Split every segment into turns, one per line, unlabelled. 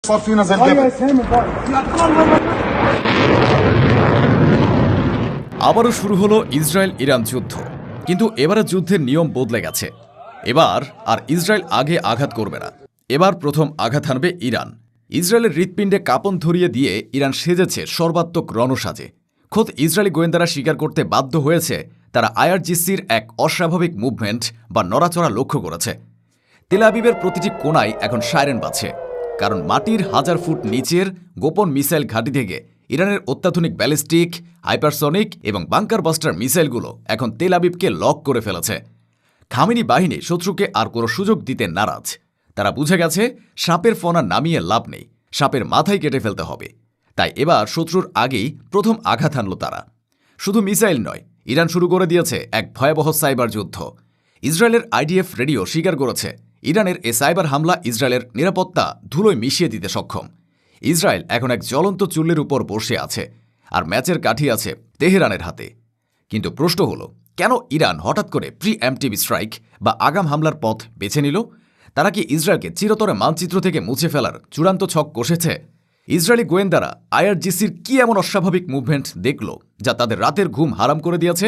صار فينا زي الجبل.
আবারও শুরু হলো ইসরায়েল ইরান যুদ্ধ, কিন্তু এবারে যুদ্ধের নিয়ম বদলে গেছে। এবার আর ইসরায়েল আগে আঘাত করবে না, এবার প্রথম আঘাত হানবে ইরান। ইসরায়েলের হৃৎপিণ্ডে কাঁপন ধরিয়ে দিয়ে ইরান সেজেছে সর্বাত্মক রণসাজে। খোদ ইসরায়েলি গোয়েন্দারা স্বীকার করতে বাধ্য হয়েছে তারা আইআরজিসির এক অস্বাভাবিক মুভমেন্ট বা নড়াচড়া লক্ষ্য করেছে। তেল আবিবের প্রতিটি কোণায় এখন সাইরেন বাজছে, কারণ মাটির 1000 ফুট নিচের গোপন মিসাইল ঘাঁটি থেকে ইরানের অত্যাধুনিক ব্যালিস্টিক, হাইপারসনিক এবং বাংকার বাস্টার মিসাইলগুলো এখন তেল আবিবকে লক করে ফেলেছে। খামেনি বাহিনী শত্রুকে আর কোনো সুযোগ দিতে নারাজ। তারা বুঝে গেছে সাপের ফনা নামিয়ে লাভ নেই, সাপের মাথায় কেটে ফেলতে হবে। তাই এবার শত্রুর আগেই প্রথম আঘাত হানল তারা। শুধু মিসাইল নয়, ইরান শুরু করে দিয়েছে এক ভয়াবহ সাইবার যুদ্ধ। ইসরায়েলের আইডিএফ রেডিও স্বীকার করেছে ইরানের এ সাইবার হামলা ইসরায়েলের নিরাপত্তা ধুলোয় মিশিয়ে দিতে সক্ষম। ইসরায়েল এখন এক জ্বলন্ত চুল্লির উপর বসে আছে, আর ম্যাচের কাঠি আছে তেহরানের হাতে। কিন্তু প্রশ্ন হলো, কেন ইরান হঠাৎ করে প্রি-এম্পটিভ স্ট্রাইক বা আগাম হামলার পথ বেছে নিল? তারা কি ইসরায়েলকে চিরতরে মানচিত্র থেকে মুছে ফেলার চূড়ান্ত ছক কষেছে? ইসরায়েলি গোয়েন্দারা আইআরজিসির কি এমন অস্বাভাবিক মুভমেন্ট দেখল যা তাদের রাতের ঘুম হারাম করে দিয়েছে?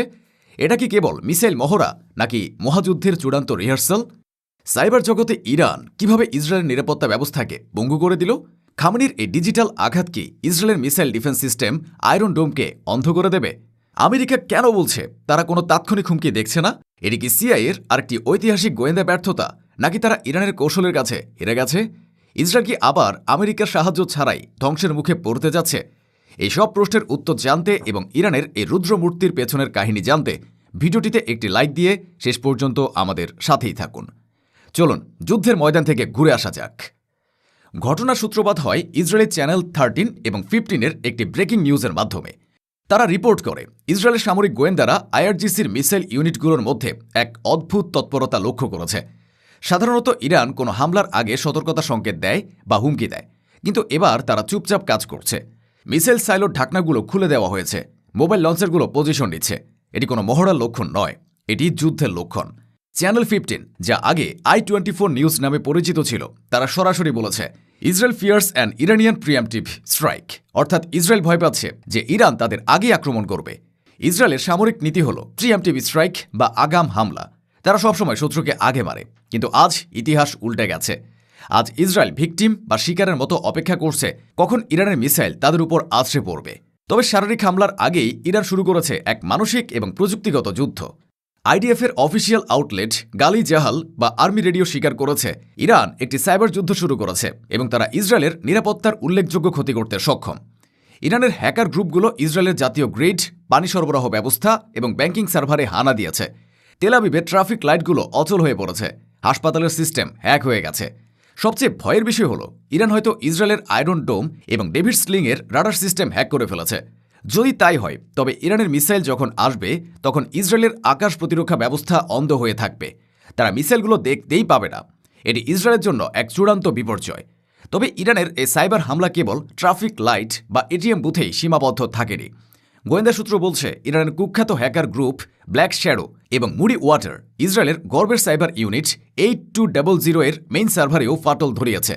এটা কি কেবল মিসাইল মহড়া, নাকি মহাযুদ্ধের চূড়ান্ত রিহার্সাল? সাইবার জগতে ইরান কিভাবে ইসরায়েলের নিরাপত্তা ব্যবস্থাকে পঙ্গু করে দিল? খামেনির এই ডিজিটাল আঘাত কি ইসরায়েলের মিসাইল ডিফেন্স সিস্টেম আয়রন ডোমকে অন্ধ করে দেবে? আমেরিকা কেন বলছে তারা কোনো তাৎক্ষণিক হুমকি দেখছে না? এটি কি সিআইএর আরেকটি ঐতিহাসিক গোয়েন্দা ব্যর্থতা, নাকি তারা ইরানের কৌশলের কাছে হেরে গেছে? ইসরায়েল কি আবার আমেরিকার সাহায্য ছাড়াই ধ্বংসের মুখে পড়তে যাচ্ছে? এই সব প্রশ্নের উত্তর জানতে এবং ইরানের এই রুদ্রমূর্তির পেছনের কাহিনী জানতে ভিডিওটিতে একটি লাইক দিয়ে শেষ পর্যন্ত আমাদের সাথেই থাকুন। চলুন যুদ্ধের ময়দান থেকে ঘুরে আসা যাক। ঘটনার সূত্রপাত হয় ইসরায়েলের চ্যানেল 13 এবং 15-এর একটি ব্রেকিং নিউজের মাধ্যমে। তারা রিপোর্ট করে ইসরায়েলের সামরিক গোয়েন্দারা আইআরজিসির মিসাইল ইউনিটগুলোর মধ্যে এক অদ্ভুত তৎপরতা লক্ষ্য করেছে। সাধারণত ইরান কোনো হামলার আগে সতর্কতা সংকেত দেয় বা হুমকি দেয়, কিন্তু এবার তারা চুপচাপ কাজ করছে। মিসাইল সাইলোর ঢাকনাগুলো খুলে দেওয়া হয়েছে, মোবাইল লঞ্চারগুলো পজিশন নিচ্ছে। এটি কোনো মহড়ার লক্ষণ নয়, এটি যুদ্ধের লক্ষণ। চ্যানেল 15, যা আগে i24 নিউজ নামে পরিচিত ছিল, তারা সরাসরি বলেছে Israel fears an Iranian preemptive strike, অর্থাৎ ইসরায়েল ভয় পাচ্ছে যে ইরান তাদের আগে আক্রমণ করবে। ইসরায়েলের সামরিক নীতি হল প্রিএম্পটিভ স্ট্রাইক বা আগাম হামলা। তারা সবসময় শত্রুকে আগে মারে, কিন্তু আজ ইতিহাস উল্টে গেছে। আজ ইসরায়েল ভিকটিম বা শিকারের মতো অপেক্ষা করছে কখন ইরানের মিসাইল তাদের উপর আছড়ে পড়বে। তবে শারীরিক হামলার আগেই ইরান শুরু করেছে এক মানসিক এবং প্রযুক্তিগত যুদ্ধ। আইডিএফের অফিসিয়াল আউটলেট গালি জাহাল বা আর্মি রেডিও স্বীকার করেছে ইরান একটি সাইবার যুদ্ধ শুরু করেছে এবং তারা ইসরায়েলের নিরাপত্তার উল্লেখযোগ্য ক্ষতি করতে সক্ষম। ইরানের হ্যাকার গ্রুপগুলো ইসরায়েলের জাতীয় গ্রিড, পানি সরবরাহ ব্যবস্থা এবং ব্যাংকিং সার্ভারে হানা দিয়েছে। তেল আবিবের ট্রাফিক লাইটগুলো অচল হয়ে পড়েছে, হাসপাতালের সিস্টেম হ্যাক হয়ে গেছে। সবচেয়ে ভয়ের বিষয় হলো ইরান হয়তো ইসরায়েলের আয়রন ডোম এবং ডেভিড স্লিংয়ের রাডার সিস্টেম হ্যাক করে ফেলেছে। যদি তাই হয়, তবে ইরানের মিসাইল যখন আসবে তখন ইসরায়েলের আকাশ প্রতিরক্ষা ব্যবস্থা অন্ধ হয়ে থাকবে। তারা মিসাইলগুলো দেখতেই পাবে না। এটি ইসরায়েলের জন্য এক চূড়ান্ত বিপর্যয়। তবে ইরানের এই সাইবার হামলা কেবল ট্রাফিক লাইট বা এটিএম বুথেই সীমাবদ্ধ থাকেনি। গোয়েন্দা সূত্র বলছে ইরানের কুখ্যাত হ্যাকার গ্রুপ ব্ল্যাক শ্যাডো এবং মুডি ওয়াটার ইসরায়েলের গর্বের সাইবার ইউনিট 8200 এর মেইন সার্ভারেও ফাটল ধরিয়েছে।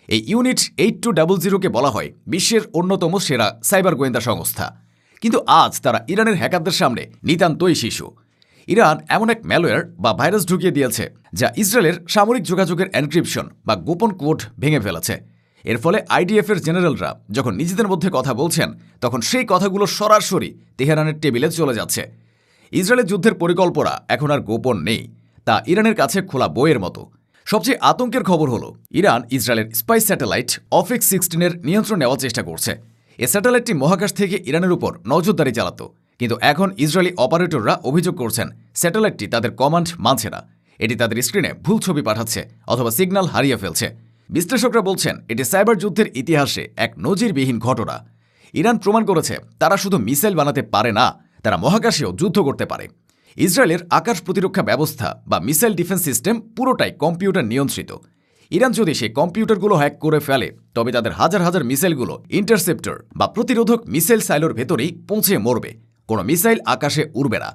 এই ইউনিট 8200-কে বলা হয় বিশ্বের অন্যতম সেরা সাইবার গোয়েন্দা সংস্থা। কিন্তু আজ তারা ইরানের হ্যাকারদের সামনে নিতান্তই শিশু। ইরান এমন এক ম্যালওয়্যার বা ভাইরাস ঢুকিয়ে দিয়েছে যা ইসরায়েলের সামরিক যোগাযোগের এনক্রিপশন বা গোপন কোড ভেঙে ফেলেছে। এর ফলে আইডিএফের জেনারেলরা যখন নিজেদের মধ্যে কথা বলছেন, তখন সেই কথাগুলো সরাসরি তেহরানের টেবিলে চলে যাচ্ছে। ইসরায়েলের যুদ্ধের পরিকল্পনা এখন আর গোপন নেই, তা ইরানের কাছে খোলা বইয়ের মতো। সবচেয়ে আতঙ্কের খবর হলো ইরান ইসরায়েলের স্পাই স্যাটেলাইট অফিক্স 16-এর নিয়ন্ত্রণ নেওয়ার চেষ্টা করছে। এ স্যাটেলাইটটি মহাকাশ থেকে ইরানের উপর নজরদারি চালাতো, কিন্তু এখন ইসরায়েলি অপারেটররা অভিযোগ করছেন স্যাটেলাইটটি তাদের কমান্ড মানছে না। এটি তাদের স্ক্রিনে ভুল ছবি পাঠাচ্ছে অথবা সিগন্যাল হারিয়ে ফেলছে। বিশ্লেষকরা বলছেন এটি সাইবার যুদ্ধের ইতিহাসে এক নজিরবিহীন ঘটনা। ইরান প্রমাণ করেছে তারা শুধু মিসাইল বানাতে পারে না, তারা মহাকাশেও যুদ্ধ করতে পারে। ইসরায়েলের আকাশ প্রতিরক্ষা ব্যবস্থা বা মিসাইল ডিফেন্স সিস্টেম পুরোটাই কম্পিউটার নিয়ন্ত্রিত। ইরান যদি সেই কম্পিউটারগুলো হ্যাক করে ফেলে, তবে তাদের হাজার হাজার মিসাইলগুলো ইন্টারসেপ্টর বা প্রতিরোধক মিসাইল সাইলোর ভেতরেই পৌঁছে মরবে। কোনো মিসাইল আকাশে উড়বে না।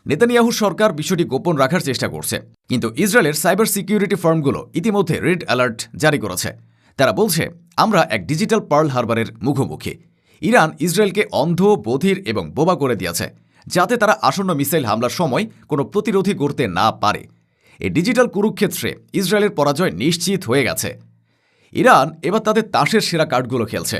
নেতানিয়াহু সরকার বিষয়টি গোপন রাখার চেষ্টা করছে, কিন্তু ইসরায়েলের সাইবার সিকিউরিটি ফার্মগুলো ইতিমধ্যে রেড অ্যালার্ট জারি করেছে। তারা বলছে, আমরা এক ডিজিটাল পার্ল হারবারের মুখোমুখি। ইরান ইসরায়েলকে অন্ধ, বধির এবং বোবা করে দিয়েছে, যাতে তারা আসন্ন মিসাইল হামলার সময় কোনো প্রতিরোধী করতে না পারে। এই ডিজিটাল কুরুক্ষেত্রে ইসরায়েলের পরাজয় নিশ্চিত হয়ে গেছে। ইরান এবার তাদের তাসের সেরা কার্ডগুলো খেলছে।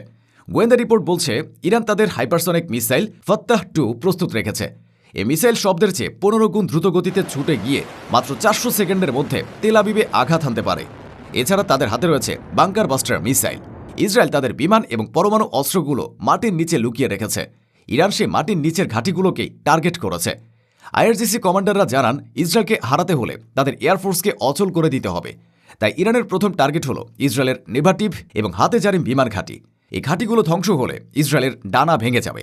গোয়েন্দা রিপোর্ট বলছে, ইরান তাদের হাইপারসনিক মিসাইল ফাত্তাহ-2 প্রস্তুত রেখেছে। এই মিসাইল শব্দের চেয়ে 15 গুণ দ্রুত গতিতে ছুটে গিয়ে মাত্র 400 সেকেন্ডের মধ্যে তেল আবিবে আঘাত হানতে পারে। এছাড়া তাদের হাতে রয়েছে বাংকার বাস্টার মিসাইল। ইসরায়েল তাদের বিমান এবং পরমাণু অস্ত্রগুলো মাটির নিচে লুকিয়ে রেখেছে। ইরান সে মাটির নিচের ঘাঁটিগুলোকেই টার্গেট করেছে। আইআরজিসি কমান্ডাররা জানান, ইসরায়েলকে হারাতে হলে তাদের এয়ারফোর্সকে অচল করে দিতে হবে। তাই ইরানের প্রথম টার্গেট হল ইসরায়েলের নেভাটিভ এবং হাতেজারিম বিমান ঘাঁটি। এই ঘাঁটিগুলো ধ্বংস হলে ইসরায়েলের ডানা ভেঙে যাবে।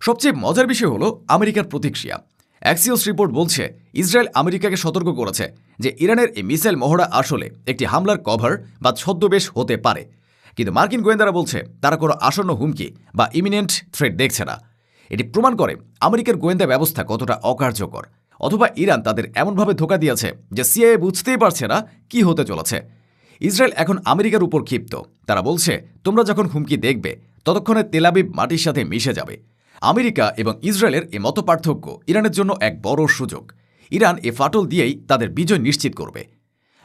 সবচেয়ে মজার বিষয় হল আমেরিকার প্রতিক্রিয়া। অ্যাক্সিওস রিপোর্ট বলছে, ইসরায়েল আমেরিকাকে সতর্ক করেছে যে ইরানের এই মিসাইল মহড়া আসলে একটি হামলার কভার বা ছদ্মবেশ হতে পারে। কিন্তু মার্কিন গোয়েন্দারা বলছে, তারা কোনো আসন্ন হুমকি বা ইমিনেন্ট থ্রেট দেখছে না। এটি প্রমাণ করে আমেরিকার গোয়েন্দা ব্যবস্থা কতটা অকার্যকর। অথবা ইরান তাদের এমনভাবে ধোঁকা দিয়েছে যে সিআইএ বুঝতেই পারছে না কি হতে চলেছে। ইসরায়েল এখন আমেরিকার উপর ক্ষিপ্ত। তারা বলছে, তোমরা যখন হুমকি দেখবে ততক্ষণে তেল আবিব মাটির সাথে মিশে যাবে। আমেরিকা এবং ইসরায়েলের এই মতপার্থক্য ইরানের জন্য এক বড় সুযোগ। ইরান এ ফাটল দিয়েই তাদের বিজয় নিশ্চিত করবে।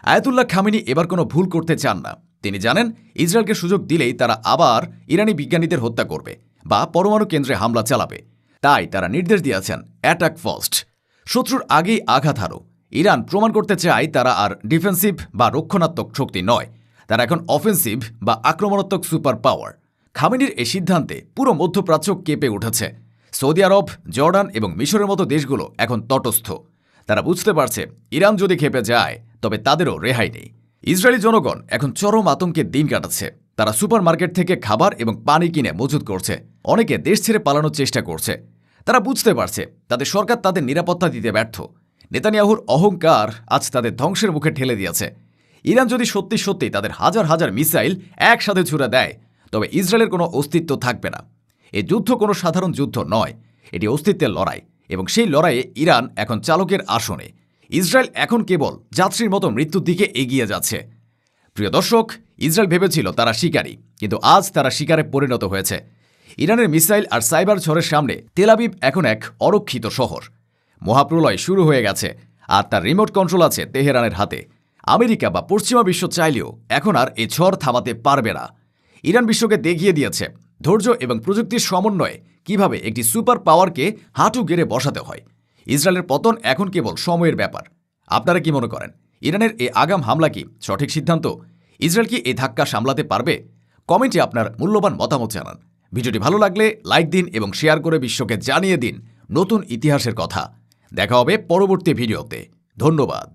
আয়াতুল্লাহ খামেনি এবার কোনো ভুল করতে চান না। তিনি জানেন, ইসরায়েলকে সুযোগ দিলেই তারা আবার ইরানি বিজ্ঞানীদের হত্যা করবে বা পরমাণু কেন্দ্রে হামলা চালাবে। তাই তারা নির্দেশ দিয়েছেন, অ্যাটাক ফার্স্ট, শত্রুর আগেই আঘাত হারো। ইরান প্রমাণ করতে চায় তারা আর ডিফেন্সিভ বা রক্ষণাত্মক শক্তি নয়, তারা এখন অফেন্সিভ বা আক্রমণাত্মক সুপার পাওয়ার। খামেনির এই সিদ্ধান্তে পুরো মধ্যপ্রাচ্য কেঁপে উঠেছে। সৌদি আরব, জর্ডান এবং মিশরের মতো দেশগুলো এখন তটস্থ। তারা বুঝতে পারছে, ইরান যদি খেপে যায় তবে তাদেরও রেহাই নেই। ইসরায়েলি জনগণ এখন চরম আতঙ্কের দিন কাটাচ্ছে। তারা সুপারমার্কেট থেকে খাবার এবং পানি কিনে মজুত করছে। অনেকে দেশ ছেড়ে পালানোর চেষ্টা করছে। তারা বুঝতে পারছে, তাদের সরকার তাদের নিরাপত্তা দিতে ব্যর্থ। নেতানিয়াহুর অহংকার আজ তাদের ধ্বংসের মুখে ঠেলে দিয়েছে। ইরান যদি সত্যি সত্যি তাদের হাজার হাজার মিসাইল একসাথে ছুড়ে দেয়, তবে ইসরায়েলের কোনো অস্তিত্ব থাকবে না। এই যুদ্ধ কোনো সাধারণ যুদ্ধ নয়, এটি অস্তিত্বের লড়াই, এবং সেই লড়াইয়ে ইরান এখন চালকের আসনে। ইসরায়েল এখন কেবল যাত্রীর মতো মৃত্যুর দিকে এগিয়ে যাচ্ছে। প্রিয় দর্শক, ইসরায়েল ভেবেছিল তারা শিকারী, কিন্তু আজ তারা শিকারে পরিণত হয়েছে। ইরানের মিসাইল আর সাইবার ঝড়ের সামনে তেল আবিব এখন এক অরক্ষিত শহর। মহাপ্রলয় শুরু হয়ে গেছে, আর তার রিমোট কন্ট্রোল আছে তেহরানের হাতে। আমেরিকা বা পশ্চিমা বিশ্ব চাইলেও এখন আর এই ঝড় থামাতে পারবে না। ইরান বিশ্বকে দেখিয়ে দিয়েছে ধৈর্য এবং প্রযুক্তির সমন্বয়ে কিভাবে একটি সুপার পাওয়ারকে হাঁটু গেড়ে বসাতে হয়। ইসরায়েলের পতন এখন কেবল সময়ের ব্যাপার। আপনারা কি মনে করেন, ইরানের এই আগাম হামলা কি সঠিক সিদ্ধান্ত? ইসরায়েল কি এই ধাক্কা সামলাতে পারবে? কমেন্টে আপনার মূল্যবান মতামত জানান। ভিডিওটি ভালো লাগলে লাইক দিন এবং শেয়ার করে বিশ্বকে জানিয়ে দিন নতুন ইতিহাসের কথা। দেখা হবে পরবর্তী ভিডিওতে। ধন্যবাদ।